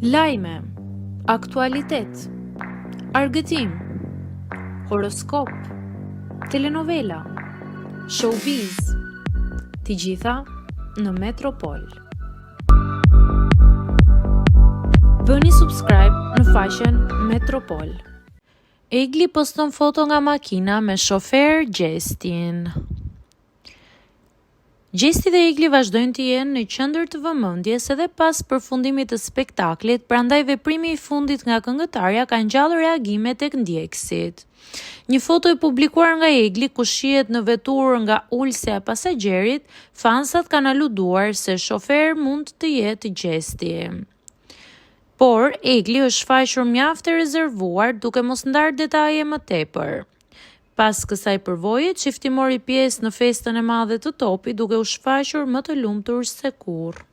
Lajme, aktualitet, argëtim, horoskop, telenovela, showbiz, të gjitha në Metropol. Bëni subscribe në faqen Metropol. Egli poston foto nga makina me shofer Gjestin. Gjesti dhe Egli vazhdojnë të jenë në qendër të vëmendjes edhe pas përfundimit të spektaklit, prandaj veprimi i fundit nga këngëtarja ka ngjallë reagime tek ndjekësit. Një foto e publikuar nga Egli ku shihet në veturë nga ulsja e pasagjerit, fansat kanë aluduar se shofer mund të jetë Gjesti. Por Egli është shfaqur mjaft e rezervuar duke mos ndarë detaje më tepër. Pas kësaj përvoje, çifti mori pjesë në festën e madhe të Topit duke u shfaqur më të lumtur se kurrë.